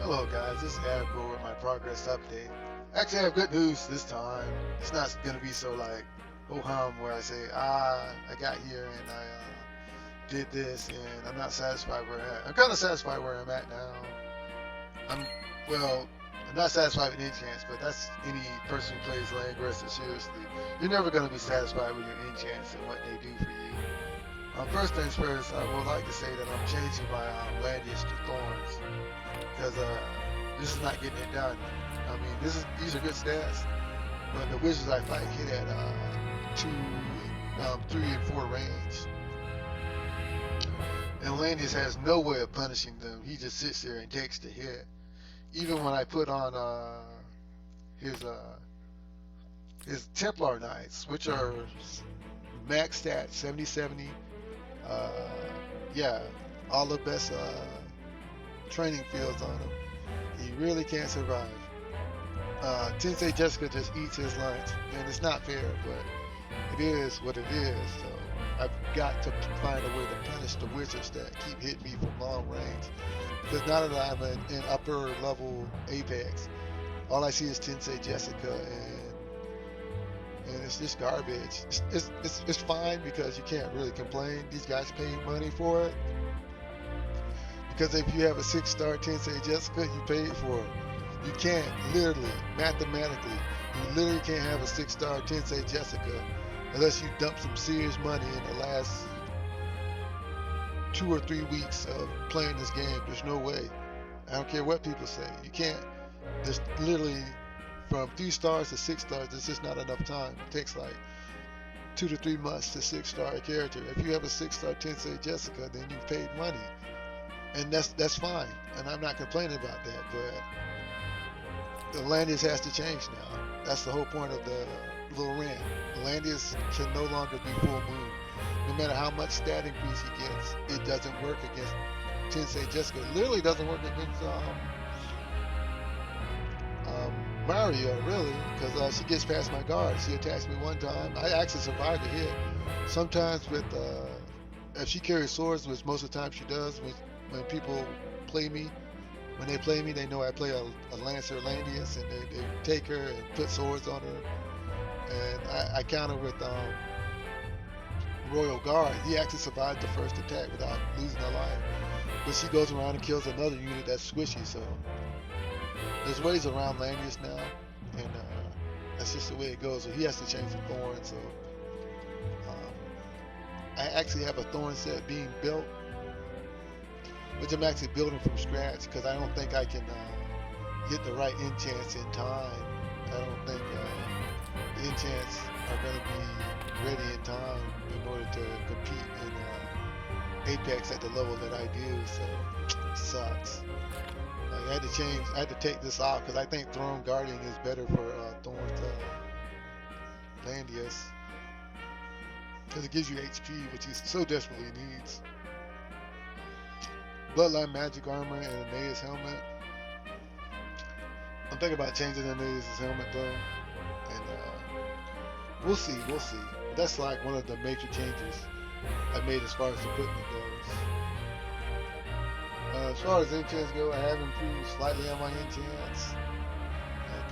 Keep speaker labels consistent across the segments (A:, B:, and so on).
A: Hello guys, this is Abco with my progress update. Actually, I have good news this time. It's not gonna be so like oh hum where I say I got here and I did this and I'm not satisfied where I'm at. I'm kind of satisfied where I'm at now. I'm well, I'm not satisfied with Enchants, but that's any person who plays Langrisser seriously. You're never gonna be satisfied with your Enchants and what they do for you. First things first, I would like to say that I'm changing my Landish to Thorns because this is not getting it done. I mean, these are good stats, but the wizards I fight hit at two, 3 and 4 range, and Landis has no way of punishing them. He just sits there and takes the hit. Even when I put on his uh, his Templar Knights, which are max stats 70-70, uh, yeah, all the best training fields on him. He really can't survive. Tensei Jessica just eats his lunch, and it's not fair, but it is what it is. So I've got to find a way to punish the wizards that keep hitting me from long range. Because now that I'm in upper level Apex, all I see is Tensei Jessica, and it's just garbage. It's fine because you can't really complain. These guys pay money for it. Because if you have a 6-star Tensei Jessica, you paid for it. You can't, literally, mathematically, you literally can't have a 6-star Tensei Jessica unless you dump some serious money in the last 2 or 3 weeks of playing this game. There's no way. I don't care what people say. You can't. There's literally from 3 stars to 6 stars. There's just not enough time. It takes like 2 to 3 months to 6-star a character. If you have a 6-star Tensei Jessica, then you've paid money, and that's fine. And I'm not complaining about that. But the Landis has to change now. That's the whole point of the little rant. Landis can no longer be full moon. No matter how much stat increase he gets, it doesn't work against Tensei Jessica. It literally doesn't work against Mario, really, because she gets past my guard. She attacks me one time. I actually survived the hit. Sometimes with, if she carries swords, which most of the time she does, when people play me, when they play me, they know I play a Lancer Landius, and they take her and put swords on her. And I counter with Royal Guard. He actually survived the first attack without losing a life. But she goes around and kills another unit that's squishy. So there's ways around Landius now, and that's just the way it goes. So he has to change the thorn. So I actually have a thorn set being built, which I'm actually building from scratch because I don't think I can get the right enchants in time. I don't think the enchants are going to be ready in time in order to compete in Apex at the level that I do. So it sucks. I had to change. I had to take this off because I think Throne Guardian is better for Thorn's Landius because it gives you HP, which he so desperately needs. Bloodline magic armor and Aeneas helmet. I'm thinking about changing Aeneas' helmet though, and we'll see, we'll see. That's like one of the major changes I made as far as equipment goes. As far as enchants go, I have improved slightly on my enchants. Like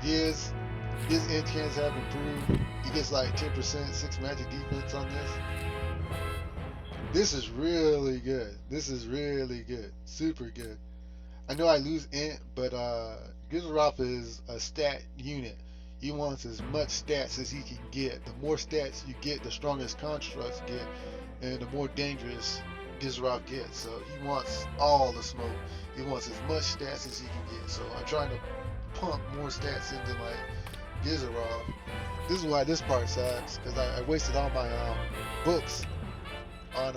A: his enchants have improved. He gets like 10% 6 magic defense on this. This is really good. This is really good. Super good. I know I lose int, but Gizarov is a stat unit. He wants as much stats as he can get. The more stats you get, the stronger his constructs get, and the more dangerous Gizarov gets. So he wants all the smoke. He wants as much stats as he can get. So I'm trying to pump more stats into my Gizarov. This is why this part sucks, because I wasted all my books on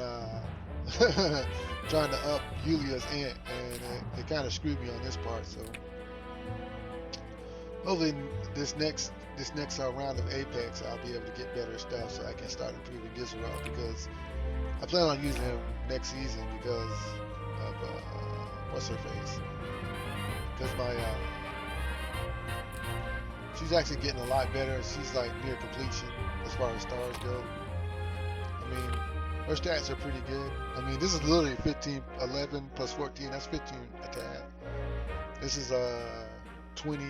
A: trying to up Yulia's int, and it kind of screwed me on this part. So hopefully this next round of Apex, I'll be able to get better stuff so I can start improving Gizarov, because I plan on using him next season because of what's her face? Because my she's actually getting a lot better. She's like near completion as far as stars go. I mean, Her stats are pretty good. I mean, this is literally 15, 11 plus 14. That's 15 attack. This is 20.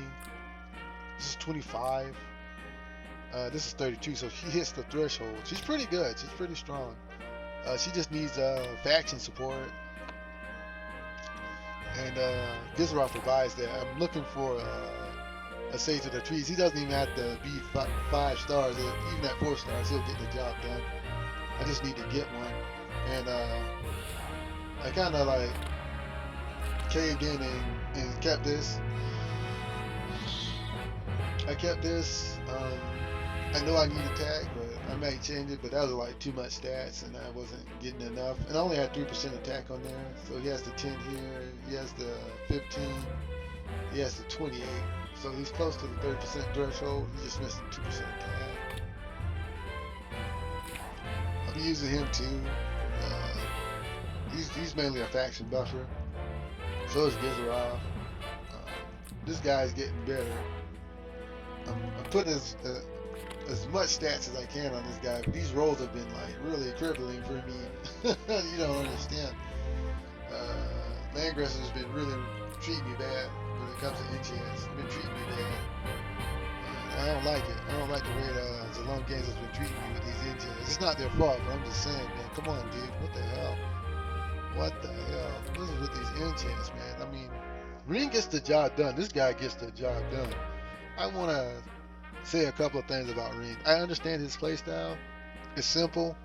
A: This is 25. This is 32. So she hits the threshold. She's pretty good. She's pretty strong. She just needs faction support. And Gizroff provides that. I'm looking for a Sage of the Trees. He doesn't even have to be 5 stars. Even at 4 stars, he'll get the job done. I just need to get one. And I kind of like caved in and kept this. I kept this. I know I need attack, but I might change it. But that was like too much stats, and I wasn't getting enough. And I only had 3% attack on there. So he has the 10 here. He has the 15. He has the 28. So he's close to the 30% threshold. He's just missing 2% attack. I'm using him too. He's mainly a faction buffer. So is Gizroff. This guy's getting better. I'm putting as much stats as I can on this guy, but these rolls have been like really crippling for me. You don't understand. Langrisser's been really treating me bad when it comes to enchants. It's been treating me bad. And I don't like it. I don't like the way the Zalone Games has been treating me with these enchants. It's not their fault, but I'm just saying, man, come on, dude. What the hell? What the hell? This is with these enchants, man. I mean, Ring gets the job done. This guy gets the job done. I want to say a couple of things about Ring. I understand his playstyle. It's simple.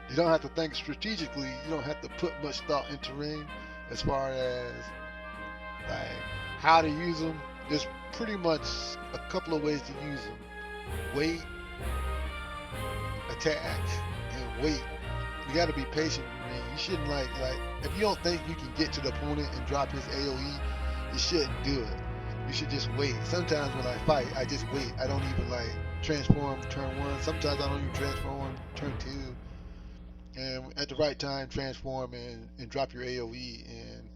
A: You don't have to think strategically. You don't have to put much thought into Ring as far as like how to use them. There's pretty much a couple of ways to use them. Wait, attack, and wait. You got to be patient with Ring. You shouldn't like if you don't think you can get to the opponent and drop his AoE, you shouldn't do it. You should just wait. Sometimes when I fight, I just wait. I don't even like transform turn 1. Sometimes I don't even transform turn 2. And at the right time, transform and drop your AoE. And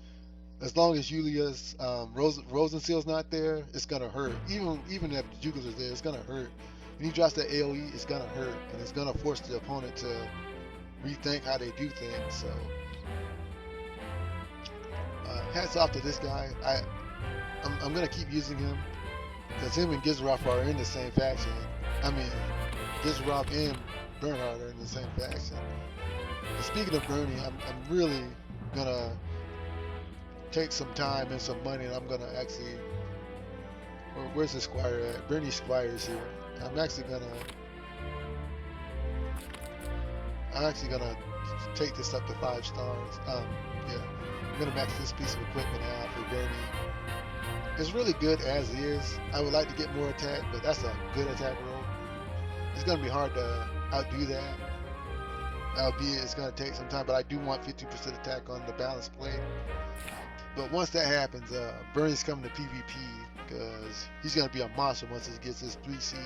A: as long as Julia's Rosenseal's not there, it's gonna hurt. Even if Jugula's there, it's gonna hurt. When he drops that AoE, it's gonna hurt, and it's gonna force the opponent to rethink how they do things. So hats off to this guy. I'm gonna keep using him because him and Gizroff are in the same faction. I mean, Gizroff and Bernhard are in the same faction. And speaking of Bernie, I'm really gonna take some time and some money, and I'm gonna actually. Where's the Squire at? Bernie Squire's here. I'm actually gonna take this up to 5 stars. Yeah, I'm gonna max this piece of equipment out for Bernie. It's really good as is. I would like to get more attack, but that's a good attack roll. It's going to be hard to outdo that. Albeit it's going to take some time, but I do want 50% attack on the balance plate. But once that happens, Bernie's coming to PvP because he's going to be a monster once he gets his 3 seed.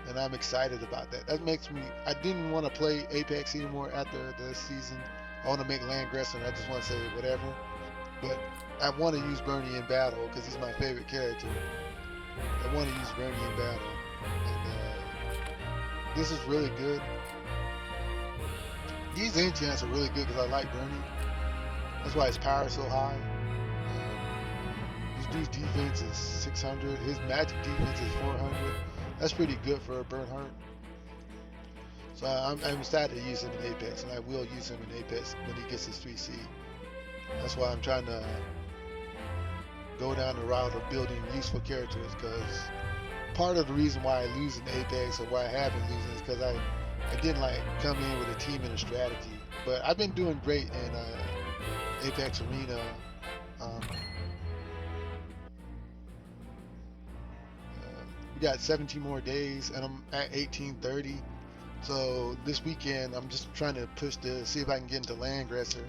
A: And I'm excited about that. That makes me, I didn't want to play Apex anymore after this season. I want to make Langrisser, and I just want to say whatever. But I want to use Bernie in battle because he's my favorite character. I want to use Bernie in battle. And this is really good. These enchants are really good because I like Bernie. That's why his power is so high. This dude's defense is 600. His magic defense is 400. That's pretty good for a Bernhardt. So I'm excited to use him in Apex, and I will use him in Apex when he gets his 3C. That's why I'm trying to go down the route of building useful characters, because part of the reason why I lose in Apex, or why I have been losing, is because I didn't like come in with a team and a strategy. But I've been doing great in Apex Arena. We got 17 more days, and I'm at 1830. So this weekend, I'm just trying to push to see if I can get into Langrisser,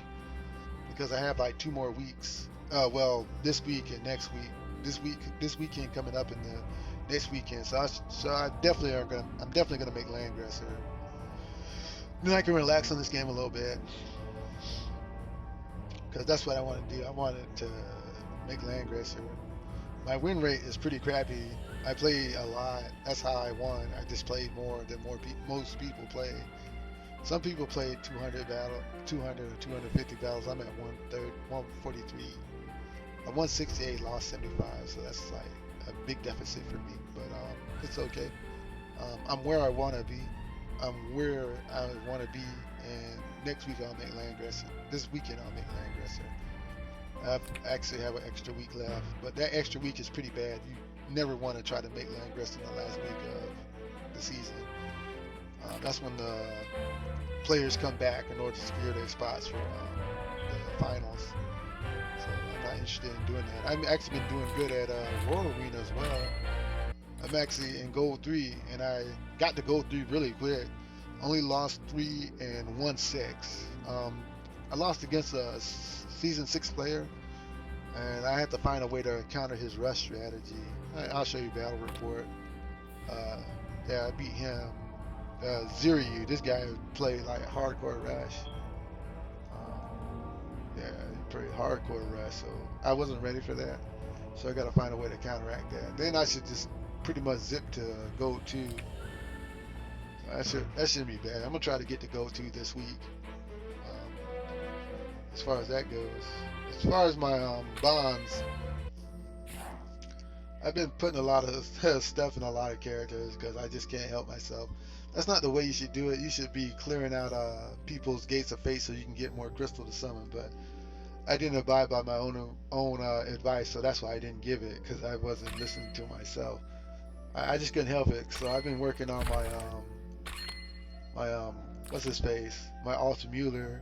A: because I have like 2 more weeks. Well, this week and next week. This weekend coming up, and the next weekend. So I'm definitely gonna make Langrisser. Then I can relax on this game a little bit, because that's what I want to do. I wanted to make Langrisser. My win rate is pretty crappy. I play a lot. That's how I won. I just played more than most people play. Some people play 200 or 250 battles. I'm at 143. I won 68, lost 75, so that's like a big deficit for me. But it's okay. I'm where I want to be. I'm where I want to be, and next week I'll make Langrisser. This weekend I'll make Langrisser. I actually have an extra week left, but that extra week is pretty bad. You never want to try to make Langrisser in the last week of the season. That's when the players come back in order to secure their spots for the finals. So I'm not interested in doing that. I've actually been doing good at World Arena as well. I'm actually in Gold 3, and I got to Gold 3 really quick. Only lost 3 and won 6. I lost against a Season 6 player, and I had to find a way to counter his rush strategy. I'll show you battle report. Yeah, I beat him. Ziryu, this guy played like hardcore rush. Yeah, he played hardcore rush, so I wasn't ready for that. So I got to find a way to counteract that. Then I should just pretty much zip to Gold 2. That shouldn't be bad. I'm gonna try to get to Gold 2 this week. As far as that goes, as far as my bonds, I've been putting a lot of stuff in a lot of characters because I just can't help myself. That's not the way you should do it. You should be clearing out people's gates of fate so you can get more crystal to summon. But I didn't abide by my own advice, so that's why I didn't give it, because I wasn't listening to myself. I just couldn't help it. So I've been working on my what's his face, my Alter Mueller,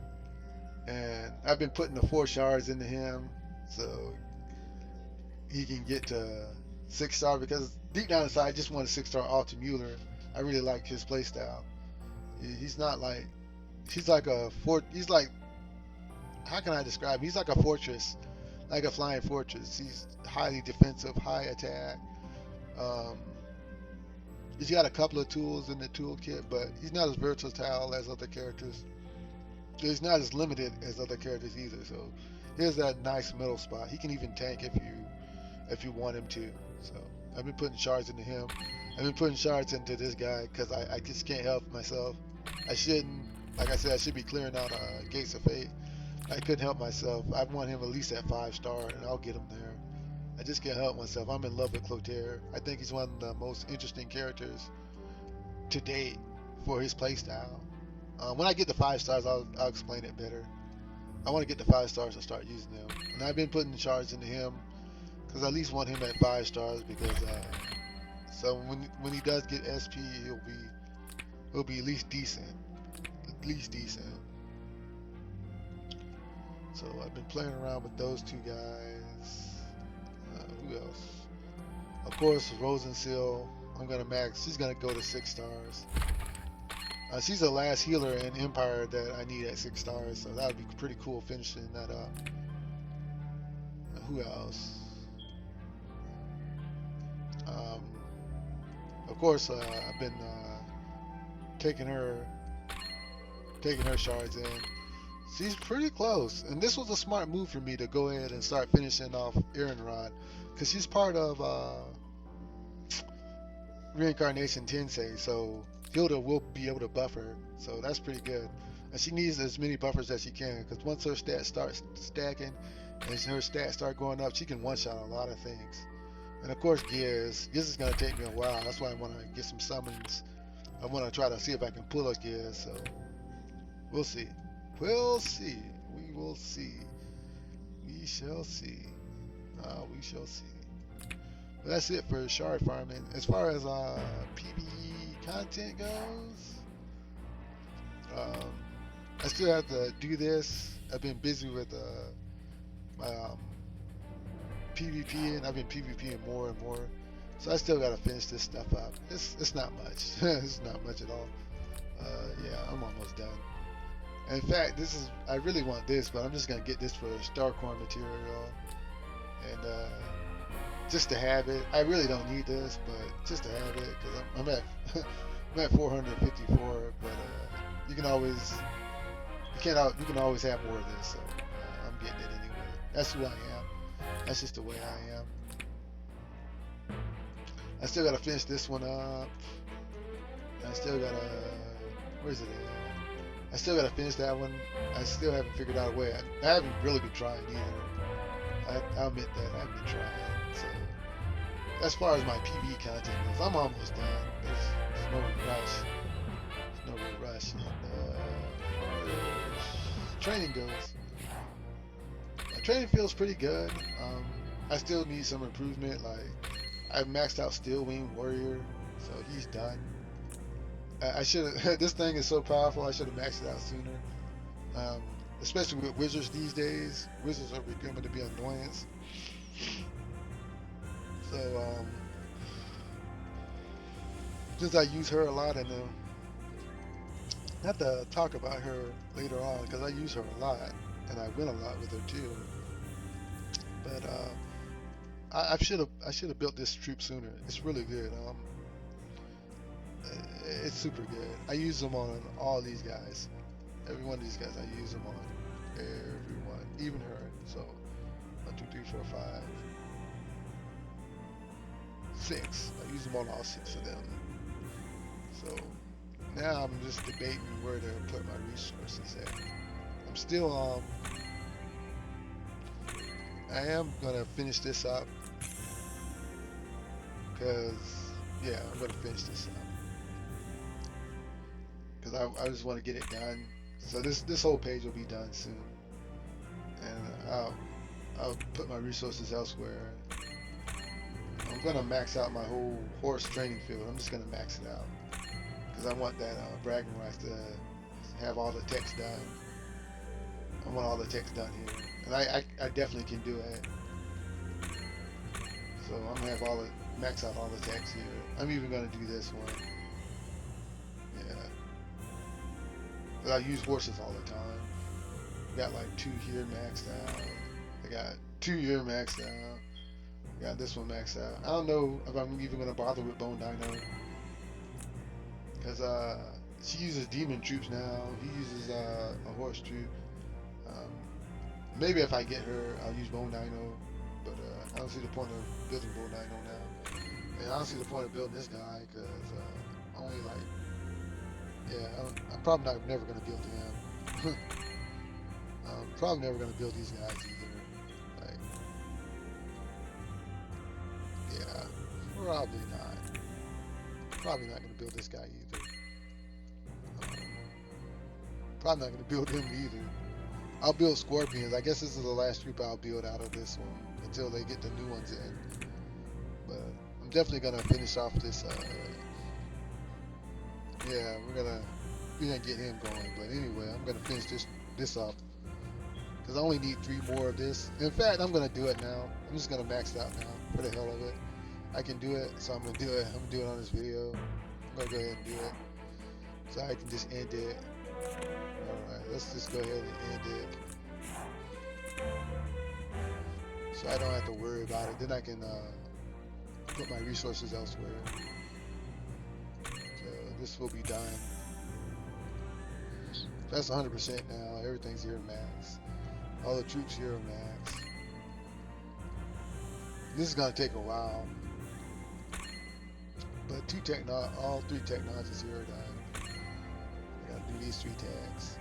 A: and I've been putting the 4 shards into him so he can get to 6-star, because deep down inside I just want a 6-star Alter Mueller. I really like his playstyle. He's not like, he's like how can I describe him? He's like a fortress, like a flying fortress. He's highly defensive, high attack. He's got a couple of tools in the toolkit, but he's not as versatile as other characters. He's not as limited as other characters either. So here's that nice middle spot. He can even tank if you want him to. So I've been putting shards into him. I've been putting shards into this guy because I just can't help myself. I shouldn't. Like I said, I should be clearing out Gates of Fate. I couldn't help myself. I want him at least at 5-star, and I'll get him there. I just can't help myself. I'm in love with Clotaire. I think he's one of the most interesting characters to date for his playstyle. When I get the 5 stars, I'll explain it better. I want to get the 5 stars and start using them. And I've been putting shards into him because I at least want him at 5 stars, because so when he does get SP, he'll be at least decent. At least decent. So I've been playing around with those 2 guys. Who else? Of course, Rosenseal. I'm gonna max. She's gonna go to 6 stars. She's the last healer in Empire that I need at 6 stars, so that would be pretty cool finishing that up. Who else? Of course, I've been taking her shards in. She's pretty close, and this was a smart move for me to go ahead and start finishing off Ironrod, because she's part of Reincarnation Tensei, so Hilda will be able to buff her, so that's pretty good. And she needs as many buffers as she can, because once her stats start stacking and her stats start going up, she can one-shot a lot of things. And of course, Gears is going to take me a while. That's why I want to get some summons. I want to try to see if I can pull a Gears, so we'll see. We'll see. We will see. We shall see. We shall see. But that's it for shard farming. As far as PvE content goes, I still have to do this. I've been busy with my PvP, and I've been PvPing more and more. So I still got to finish this stuff up. It's not much. It's not much at all. Yeah, I'm almost done. In fact, I really want this, but I'm just gonna get this for Starcorn material, and just to have it. I really don't need this, but just to have it, because I'm at 454. But you can always have more of this. So I'm getting it anyway. That's who I am. That's just the way I am. I still gotta finish this one up. I still gotta. Where's it at? I still gotta finish that one. I still haven't figured out a way. I haven't really been trying either. I'll admit that I haven't been trying. So as far as my PvE content goes, I'm almost done. There's no rush. There's no real rush. And as far as training goes, my training feels pretty good. I still need some improvement. Like I've maxed out Steel Wing Warrior, so he's done. I should have. This thing is so powerful. I should have maxed it out sooner. Especially with wizards these days. Wizards are becoming to be an annoyance. So since I use her a lot, and I have to talk about her later on because I use her a lot and I win a lot with her too. But I should have built this troop sooner. It's really good. It's super good. I use them on all these guys. Every one of these guys I use them on. Everyone, even her. So 1, 2, 3, 4, 5, 6. I use them on all 6 of them. So now I'm just debating where to put my resources at. I'm still I am gonna finish this up because yeah, I'm gonna finish this up because I just want to get it done. So this whole page will be done soon, and I'll put my resources elsewhere. I'm gonna max out my whole horse training field. I'm just gonna max it out because I want that bragging rights to have all the text done. I want all the text done here, and I definitely can do it. So I'm gonna have max out all the text here. I'm even gonna do this one. Yeah. I use horses all the time. I got like 2 here maxed out. I got 2 here maxed out. I got this one maxed out. I don't know if I'm even gonna bother with Bone Dino because she uses demon troops now. He uses a horse troop. Maybe if I get her, I'll use Bone Dino, but I don't see the point of building Bone Dino now. And I don't see the point of building this guy because only like, yeah, I'm probably never going to build him. I'm probably never going to build these guys either. Like, yeah, probably not. Probably not going to build this guy either. Probably not going to build him either. I'll build Scorpions. I guess this is the last troop I'll build out of this one until they get the new ones in. But I'm definitely gonna finish off this. Yeah, we're gonna get him going. But anyway, I'm gonna finish this up because I only need 3 more of this. In fact, I'm gonna do it now. I'm just gonna max it out now for the hell of it. I can do it, so I'm gonna do it. I'm gonna do it on this video. I'm gonna go ahead and do it so I can just end it. Alright, let's just go ahead and end it. So I don't have to worry about it. Then I can put my resources elsewhere. So this will be done. That's 100% now. Everything's here max. All the troops here are max. This is gonna take a while. But all 3 technologies here are done. I gotta do these 3 tags.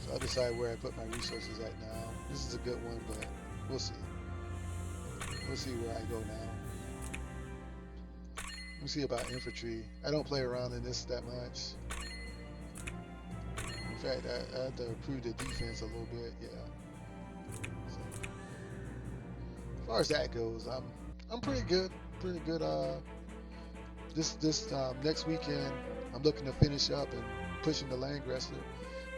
A: So I'll decide where I put my resources at now. This is a good one, but we'll see. We'll see where I go now. We'll see about infantry. I don't play around in this that much. In fact, I have to improve the defense a little bit. Yeah. So, as far as that goes, I'm pretty good. Pretty good. This next weekend, I'm looking to finish up and pushing the Langrisser.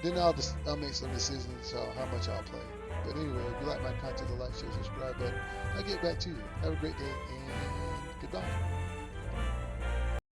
A: Then I'll make some decisions on how much I'll play. But anyway, if you like my content, like, share, subscribe. But I'll get back to you. Have a great day and goodbye.